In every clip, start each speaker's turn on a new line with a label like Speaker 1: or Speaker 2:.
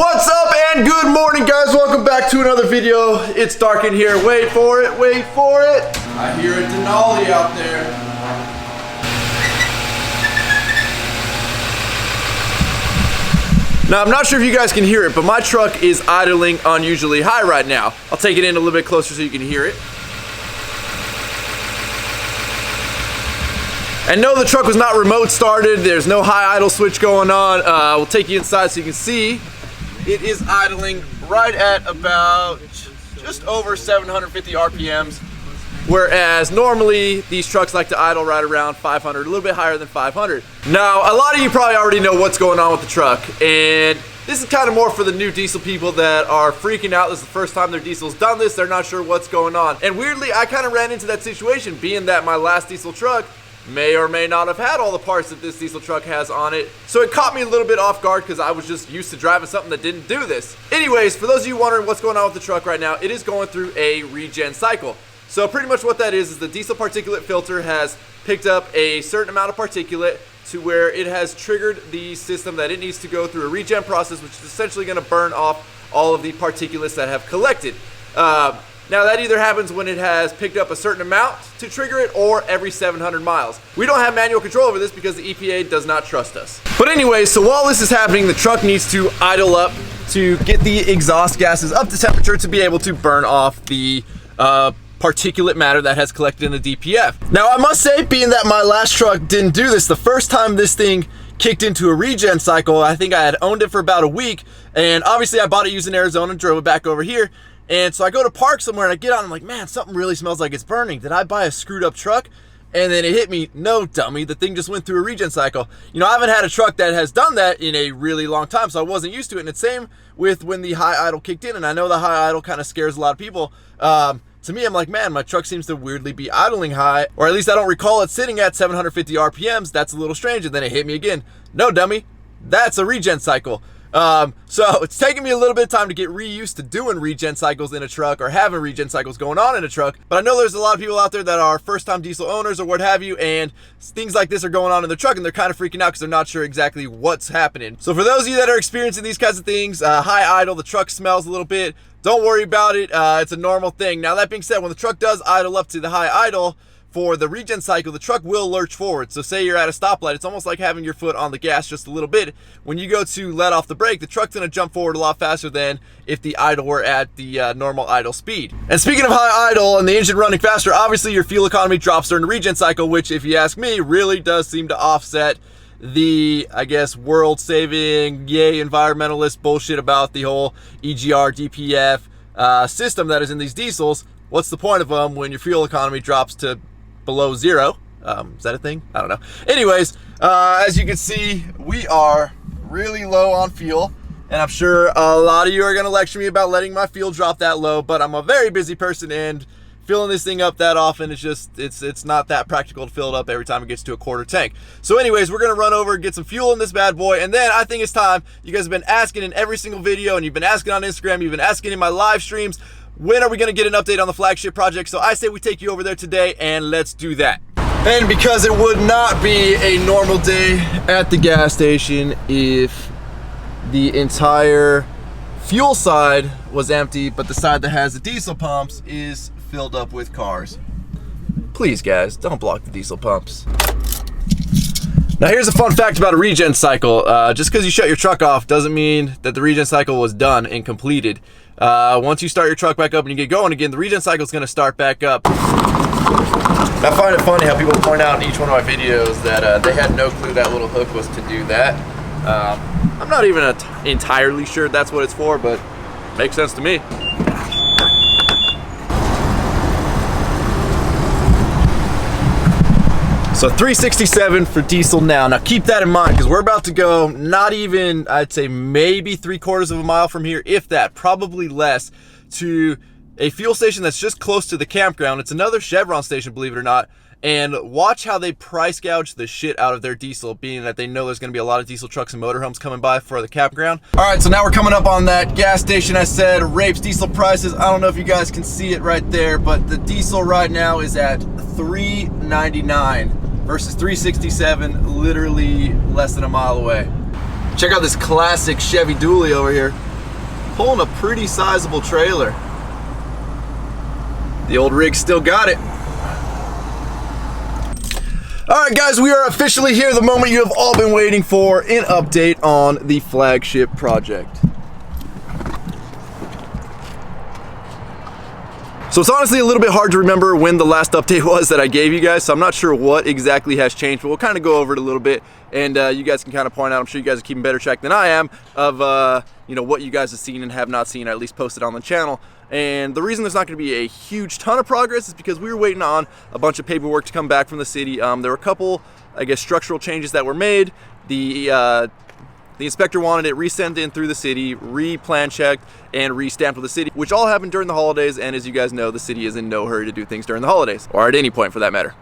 Speaker 1: What's up and good morning, guys? Welcome back to another video. It's dark in here. Wait for it, wait for it. I hear a Denali out there. Now, I'm not sure if you guys can hear it, but my truck is idling unusually high right now. I'll take it in a little bit closer so you can hear it. And no, the truck was not remote started. There's no high idle switch going on. We'll take you inside so you can see. It is idling right at about just over 750 RPMs, whereas normally these trucks like to idle right around 500, a little bit higher than 500. Now, a lot of you probably already know what's going on with the truck, and this is kind of more for the new diesel people that are freaking out. This is the first time their diesel's done this. They're not sure what's going on. And weirdly, I kind of ran into that situation, being that my last diesel truck may or may not have had all the parts that this diesel truck has on it. So it caught me a little bit off guard because I was just used to driving something that didn't do this. Anyways, for those of you wondering what's going on with the truck right now, it is going through a regen cycle. So pretty much what that is the diesel particulate filter has picked up a certain amount of particulate to where it has triggered the system that it needs to go through a regen process, which is essentially going to burn off all of the particulates that have collected. Now that either happens when it has picked up a certain amount to trigger it or every 700 miles. We don't have manual control over this because the EPA does not trust us. But anyway, so while this is happening, the truck needs to idle up to get the exhaust gases up to temperature to be able to burn off the particulate matter that has collected in the DPF. Now I must say, being that my last truck didn't do this, the first time this thing kicked into a regen cycle, I think I had owned it for about a week, and obviously I bought it using Arizona and drove it back over here. And so I go to park somewhere and I get out and I'm like, man, something really smells like it's burning. Did I buy a screwed up truck? And then it hit me, no, dummy, the thing just went through a regen cycle. You know, I haven't had a truck that has done that in a really long time, so I wasn't used to it. And it's same with when the high idle kicked in. And I know the high idle kind of scares a lot of people. To me, I'm like, man, my truck seems to weirdly be idling high, or at least I don't recall it sitting at 750 RPMs. That's a little strange. And then it hit me again. No, dummy, that's a regen cycle. So it's taken me a little bit of time to get reused to doing regen cycles in a truck or having regen cycles going on in a truck. But I know there's a lot of people out there that are first-time diesel owners or what have you, and things like this are going on in their truck and they're kind of freaking out because they're not sure exactly what's happening. So for those of you that are experiencing these kinds of things, high idle, the truck smells a little bit, don't worry about it. It's a normal thing. Now that being said, when the truck does idle up to the high idle, for the regen cycle, the truck will lurch forward. So say you're at a stoplight, it's almost like having your foot on the gas just a little bit. When you go to let off the brake, the truck's gonna jump forward a lot faster than if the idle were at the normal idle speed. And speaking of high idle and the engine running faster, obviously your fuel economy drops during the regen cycle, which, if you ask me, really does seem to offset the, I guess, world-saving, yay, environmentalist bullshit about the whole EGR, DPF system that is in these diesels. What's the point of them when your fuel economy drops to below zero? Is that a thing? I don't know. Anyways, as you can see, we are really low on fuel, and I'm sure a lot of you are going to lecture me about letting my fuel drop that low, but I'm a very busy person, and filling this thing up that often is just, it's not that practical to fill it up every time it gets to a quarter tank. So anyways, we're going to run over and get some fuel in this bad boy, and then I think it's time. You guys have been asking in every single video, and you've been asking on Instagram, you've been asking in my live streams, when are we going to get an update on the flagship project? So I say we take you over there today, and let's do that. And because it would not be a normal day at the gas station if the entire fuel side was empty, but the side that has the diesel pumps is filled up with cars. Please, guys, don't block the diesel pumps. Now here's a fun fact about a regen cycle. Just because you shut your truck off doesn't mean that the regen cycle was done and completed. Once you start your truck back up and you get going again, the regen cycle is going to start back up. I find it funny how people point out in each one of my videos that they had no clue that little hook was to do that. I'm not even entirely sure that's what it's for, but it makes sense to me. So 367 for diesel now. Now keep that in mind because we're about to go not even, I'd say maybe 3/4 of a mile from here, if that, probably less, to a fuel station that's just close to the campground. It's another Chevron station, believe it or not. And watch how they price gouge the shit out of their diesel, being that they know there's going to be a lot of diesel trucks and motorhomes coming by for the campground. All right, so now we're coming up on that gas station. I said rapes diesel prices. I don't know if you guys can see it right there, but the diesel right now is at $3.99 versus $3.67, literally less than a mile away. Check out this classic Chevy dually over here. pulling a pretty sizable trailer. The old rig still got it. All right, guys, we are officially here. The moment you have all been waiting for, an update on the flagship project. So it's honestly a little bit hard to remember when the last update was that I gave you guys, so I'm not sure what exactly has changed, but we'll kind of go over it a little bit, and you guys can kind of point out, I'm sure you guys are keeping better track than I am, of you know, what you guys have seen and have not seen, or at least posted on the channel. And the reason there's not going to be a huge ton of progress is because we were waiting on a bunch of paperwork to come back from the city. There were a couple, I guess, structural changes that were made. The inspector wanted it resent in through the city, re-plan checked, and re-stamped with the city, which all happened during the holidays, and as you guys know, the city is in no hurry to do things during the holidays, or at any point for that matter.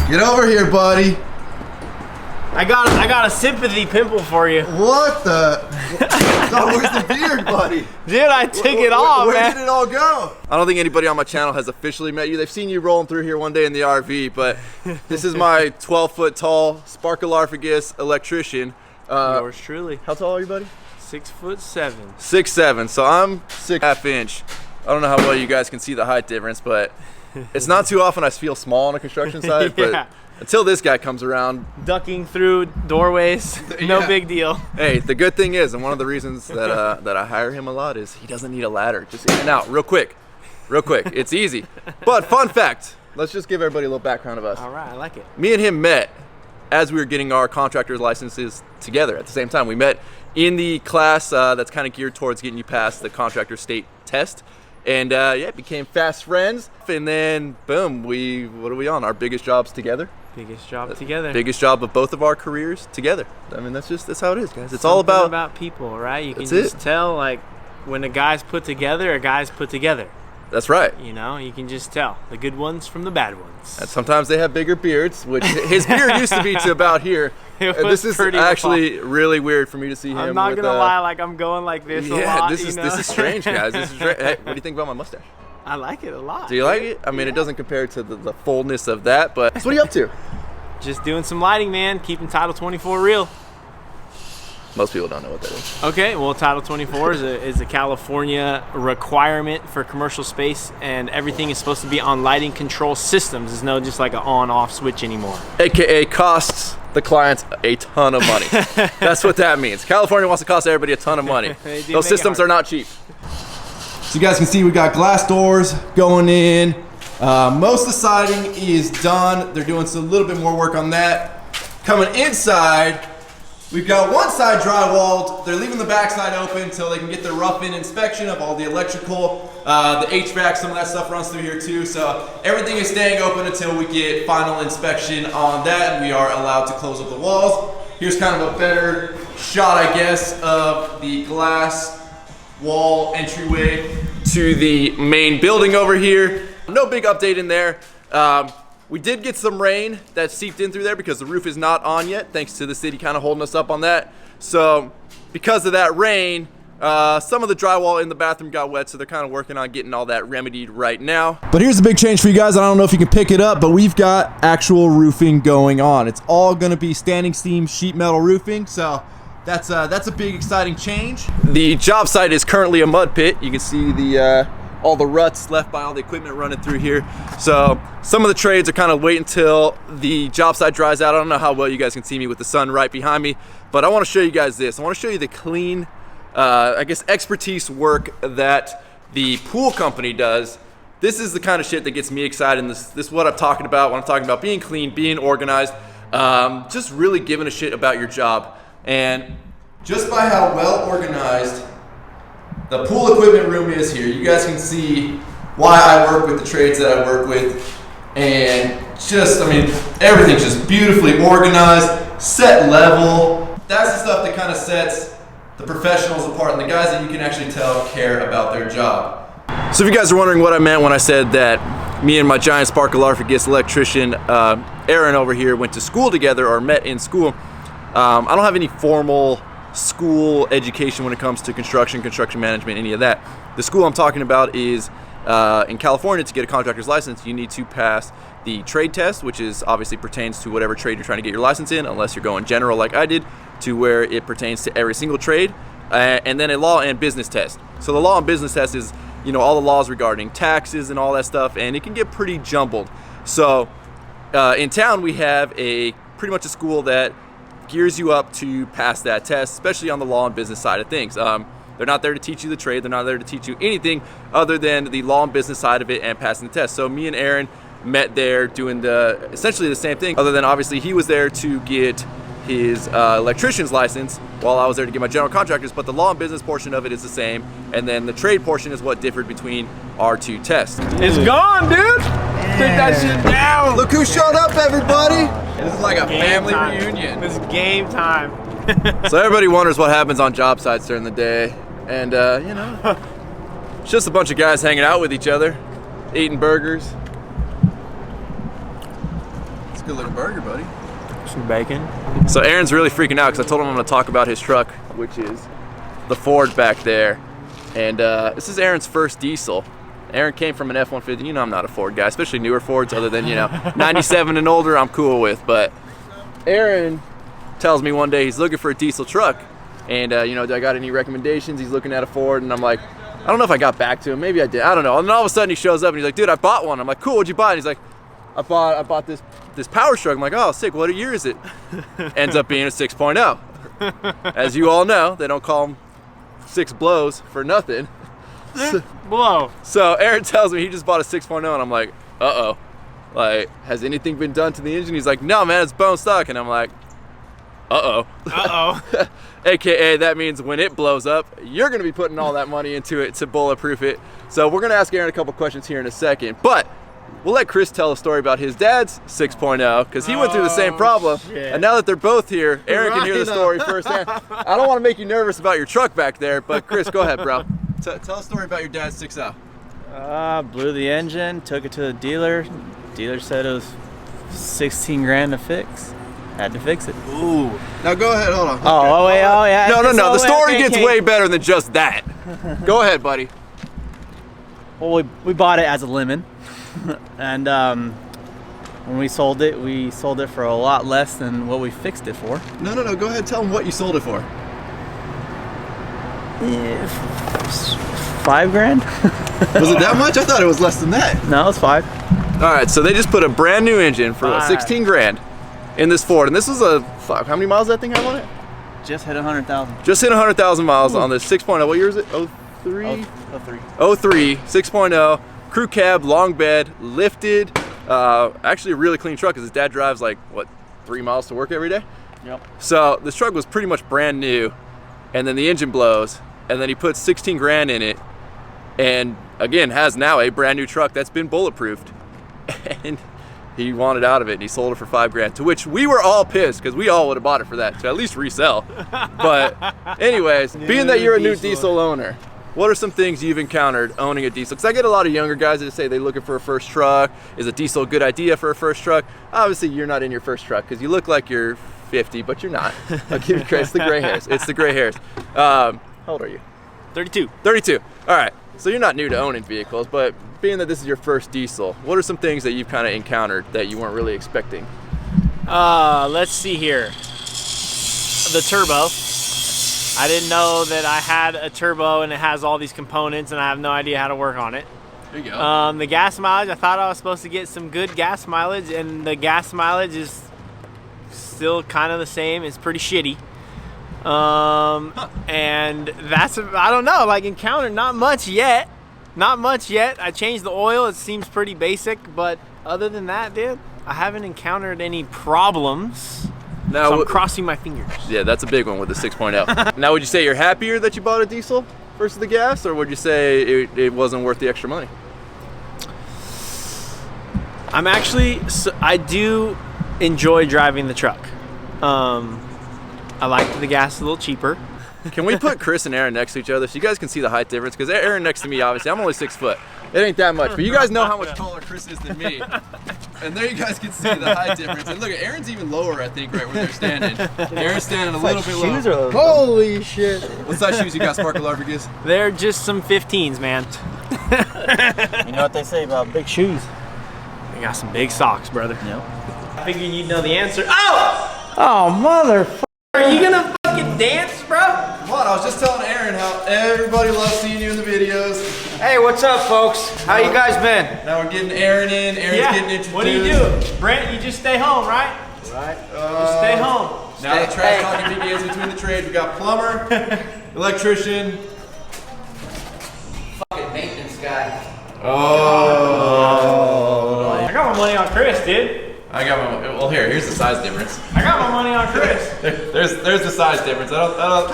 Speaker 1: Get over here, buddy.
Speaker 2: I got a sympathy pimple for you.
Speaker 1: What the? No, where's the beard, buddy?
Speaker 2: Dude, I took it off, man.
Speaker 1: Where did it all go? I don't think anybody on my channel has officially met you. They've seen you rolling through here one day in the RV, but this is my 12-foot tall Sparkalarphagus electrician.
Speaker 2: Yours truly.
Speaker 1: How tall are you, buddy?
Speaker 2: 6'7".
Speaker 1: 6'7", so I'm 6.5 inch. I don't know how well you guys can see the height difference, but it's not too often I feel small on a construction site, but
Speaker 2: Yeah.
Speaker 1: Until this guy comes around.
Speaker 2: Ducking through doorways, no big deal.
Speaker 1: Hey, the good thing is, and one of the reasons that that I hire him a lot is he doesn't need a ladder. Just in and out, real quick. It's easy. But fun fact, let's just give everybody a little background of us.
Speaker 2: All right, I like it.
Speaker 1: Me and him met as we were getting our contractor's licenses together at the same time. We met in the class that's kind of geared towards getting you past the contractor state test. And yeah, became fast friends. And then boom, what are we on? Our biggest jobs together.
Speaker 2: Biggest job together.
Speaker 1: Biggest job of both of our careers together. I mean, that's how it is, guys. It's all about
Speaker 2: people, right? You can
Speaker 1: That's
Speaker 2: just
Speaker 1: it.
Speaker 2: tell, like, when a guy's put together, a guy's put together.
Speaker 1: That's right.
Speaker 2: You know, you can just tell the good ones from the bad ones.
Speaker 1: And sometimes they have bigger beards, which his beard used to be to about here.
Speaker 2: It
Speaker 1: And
Speaker 2: was
Speaker 1: this is
Speaker 2: pretty
Speaker 1: actually really weird for me to see him.
Speaker 2: I'm not
Speaker 1: with,
Speaker 2: gonna lie, like I'm going like this a lot.
Speaker 1: this is
Speaker 2: you know?
Speaker 1: this is strange, guys. This is strange. Hey, what do you think about my mustache?
Speaker 2: I like it a lot.
Speaker 1: Do you like it? I mean, it doesn't compare to the fullness of that, but so what are you up to?
Speaker 2: Just doing some lighting, man. Keeping Title 24 real.
Speaker 1: Most people don't know what that is.
Speaker 2: Okay, well, Title 24 is a California requirement for commercial space, and everything is supposed to be on lighting control systems. There's no just like an on-off switch anymore.
Speaker 1: AKA costs the clients a ton of money. That's what that means. California wants to cost everybody a ton of money. Those systems are not cheap. So you guys can see we got glass doors going in. Most of the siding is done. They're doing a little bit more work on that. Coming inside, we've got one side drywalled. They're leaving the back side open until they can get the rough-in inspection of all the electrical. The HVAC, some of that stuff runs through here too. So everything is staying open until we get final inspection on that, and we are allowed to close up the walls. Here's kind of a better shot, I guess, of the glass wall entryway to the main building over here. No big update in there. We did get some rain that seeped in through there because the roof is not on yet, thanks to the city kind of holding us up on that. So because of that rain, some of the drywall in the bathroom got wet, so they're kind of working on getting all that remedied right now. But here's the big change for you guys. I don't know if you can pick it up, but we've got actual roofing going on. It's all gonna be standing seam sheet metal roofing, so that's a big exciting change. The job site is currently a mud pit. You can see the all the ruts left by all the equipment running through here. So some of the trades are kind of waiting until the job site dries out. I don't know how well you guys can see me with the sun right behind me, but I want to show you guys this. I want to show you the clean, I guess, expertise work that the pool company does. This is the kind of shit that gets me excited, and this is what I'm talking about when I'm talking about being clean, being organized, just really giving a shit about your job. And just by how well organized the pool equipment room is here, you guys can see why I work with the trades that I work with. And just, I mean, everything's just beautifully organized, set level. That's the stuff that kind of sets the professionals apart and the guys that you can actually tell care about their job. So if you guys are wondering what I meant when I said that me and my giant Sparkalarphagus electrician, Aaron over here, went to school together or met in school, I don't have any formal school education when it comes to construction management, any of that. The school I'm talking about is in California. To get a contractor's license, you need to pass the trade test, which is obviously pertains to whatever trade you're trying to get your license in, unless you're going general like I did, to where it pertains to every single trade, and then a law and business test. So the law and business test is, you know, all the laws regarding taxes and all that stuff, and it can get pretty jumbled. So in town we have pretty much a school that gears you up to pass that test, especially on the law and business side of things. They're not there to teach you the trade. They're not there to teach you anything other than the law and business side of it and passing the test. So me and Aaron met there doing essentially the same thing, other than obviously he was there to get his electrician's license while I was there to get my general contractors, but the law and business portion of it is the same, and then the trade portion is what differed between our two tests.
Speaker 2: It's gone, dude. Take that shit down.
Speaker 1: Look who showed up, everybody. This is like a
Speaker 2: Game
Speaker 1: family
Speaker 2: time.
Speaker 1: reunion.
Speaker 2: This is game time.
Speaker 1: So everybody wonders what happens on job sites during the day, and you know, it's just a bunch of guys hanging out with each other, eating burgers. It's a good looking burger, buddy.
Speaker 2: Some bacon.
Speaker 1: So Aaron's really freaking out because I told him I'm going to talk about his truck, which is the Ford back there, and this is Aaron's first diesel. Aaron came from an F-150. You know I'm not a Ford guy, especially newer Fords, other than, you know, 97 and older I'm cool with. But Aaron tells me one day he's looking for a diesel truck, and you know, do I got any recommendations? He's looking at a Ford, and I'm like, I don't know if I got back to him. Maybe I did. I don't know. And then all of a sudden he shows up and he's like, dude, I bought one. I'm like, cool, what'd you buy? And he's like, I bought this Power Stroke. I'm like, oh, sick. What year is it? Ends up being a 6.0. As you all know, they don't call them 6 blows for nothing.
Speaker 2: Blow.
Speaker 1: So Aaron tells me he just bought a 6.0, and I'm like, uh-oh. Like, has anything been done to the engine? He's like, no, man, it's bone stock. And I'm like, uh-oh.
Speaker 2: Uh-oh.
Speaker 1: AKA, that means when it blows up, you're going to be putting all that money into it to bulletproof it. So we're going to ask Aaron a couple questions here in a second. But we'll let Chris tell a story about his dad's 6.0, because he went through the same problem.
Speaker 2: Shit.
Speaker 1: And now that they're both here, Aaron can hear the story firsthand. I don't want to make you nervous about your truck back there, but Chris, go ahead, bro. Tell a story about your dad's 6.0.
Speaker 3: Blew the engine, took it to the dealer. Dealer said it was 16 grand to fix. Had to fix it.
Speaker 1: Ooh. Now go ahead, hold on.
Speaker 3: Oh yeah.
Speaker 1: No. The story
Speaker 3: okay,
Speaker 1: gets way better than just that. Go ahead, buddy.
Speaker 3: Well, we bought it as a lemon, and when we sold it for a lot less than what we fixed it for.
Speaker 1: No. Go ahead, tell them what you sold it for.
Speaker 3: Yeah, 5 grand.
Speaker 1: Was it that much? I thought it was less than that.
Speaker 3: No, it's 5.
Speaker 1: All right, so they just put a brand new engine for
Speaker 3: Five.
Speaker 1: 16 grand in this Ford, and this was how many miles did that thing have on it?
Speaker 3: Just hit 100,000.
Speaker 1: Just hit 100,000 miles on this 6.0. What year is it? 03? 03, 6.0, crew cab, long bed, lifted. Actually a really clean truck because his dad drives like, what, 3 miles to work every day?
Speaker 3: Yep.
Speaker 1: So this truck was pretty much brand new, and then the engine blows, and then he puts 16 grand in it, and again has now a brand new truck that's been bulletproofed, and he wanted out of it, and he sold it for 5 grand, to which we were all pissed because we all would have bought it for that to at least resell. But anyways, being that you're a new diesel owner, what are some things you've encountered owning a diesel? Because I get a lot of younger guys that say they're looking for a first truck. Is a diesel a good idea for a first truck? Obviously, you're not in your first truck because you look like you're 50, but you're not. I'll give you credit. It's the gray hairs. It's the gray hairs. How old are you?
Speaker 2: 32.
Speaker 1: 32. All right. So you're not new to owning vehicles, but being that this is your first diesel, what are some things that you've kind of encountered that you weren't really expecting?
Speaker 2: Let's see here. The turbo. I didn't know that I had a turbo and it has all these components and I have no idea how to work on it.
Speaker 1: There you go.
Speaker 2: The gas mileage, I thought I was supposed to get some good gas mileage, and the gas mileage is still kind of the same. It's pretty shitty. And that's, I don't know, like encountered not much yet. I changed the oil. It seems pretty basic, but other than that, dude, I haven't encountered any problems.
Speaker 1: Now,
Speaker 2: So I'm crossing my fingers.
Speaker 1: yeah, that's a big one with the 6.0. Now, would you say you're happier that you bought a diesel versus the gas, or would you say it wasn't worth the extra money?
Speaker 2: I'm actually, I do enjoy driving the truck. I like the gas a little cheaper.
Speaker 1: Can we put Chris and Aaron next to each other so you guys can see the height difference? Because Aaron next to me, obviously, I'm only 6 foot. It ain't that much, but you guys know how much taller Chris is than me. And there you guys can see the height difference. And look, Aaron's even lower, I think, right where they're standing. Aaron's standing a little bit lower.
Speaker 4: Holy shit.
Speaker 1: What size shoes you got, Sparkle Larvigus?
Speaker 2: They're just some 15s, man.
Speaker 3: You know what they say about big shoes?
Speaker 2: I got some big socks, brother.
Speaker 3: Yep.
Speaker 2: I figured you'd know the answer. Oh!
Speaker 3: Oh, mother.
Speaker 2: Are you gonna fucking dance, bro?
Speaker 1: Come on, I was just telling Aaron how everybody loves seeing you in the videos.
Speaker 4: Hey, what's up, folks? How you guys been?
Speaker 1: Now we're getting Aaron in. Aaron's getting introduced.
Speaker 2: What do you do? Brent, you just stay home, right?
Speaker 4: Right.
Speaker 2: Just stay home.
Speaker 1: Now the trash talking begins between the trades. We got plumber, electrician.
Speaker 4: Fucking maintenance guy.
Speaker 1: Oh.
Speaker 2: I got my money on Chris, dude.
Speaker 1: I got my. Well, here's the size difference.
Speaker 2: I got my money on Chris.
Speaker 1: There's the size difference.
Speaker 2: Hold on.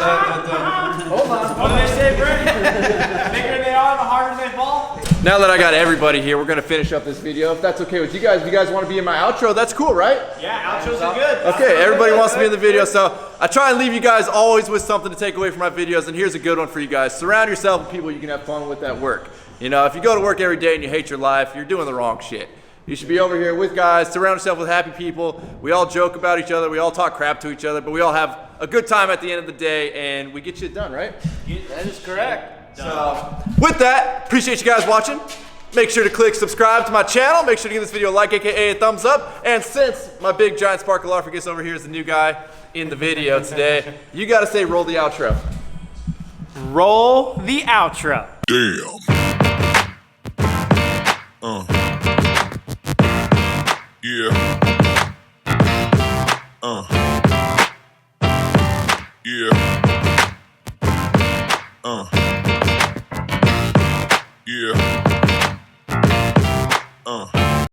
Speaker 2: What do they say, Brent? The bigger they are, the harder they fall.
Speaker 1: Now that I got everybody here, we're gonna finish up this video. If that's okay with you guys, if you guys want to be in my outro, that's cool, right?
Speaker 2: Yeah, outros are good.
Speaker 1: Okay, everybody wants to be in the video, so I try and leave you guys always with something to take away from my videos, and here's a good one for you guys. Surround yourself with people you can have fun with at work. You know, if you go to work every day and you hate your life, you're doing the wrong shit. You should be over here with guys, surround yourself with happy people. We all joke about each other, we all talk crap to each other, but we all have a good time at the end of the day, and we get shit done, right?
Speaker 4: That is correct.
Speaker 1: So, with that, appreciate you guys watching. Make sure to click subscribe to my channel. Make sure to give this video a like, aka a thumbs up. And since my big giant Sparkle Larvigus over here is the new guy in the video today, you gotta say roll the outro.
Speaker 2: Roll the outro.
Speaker 5: Damn.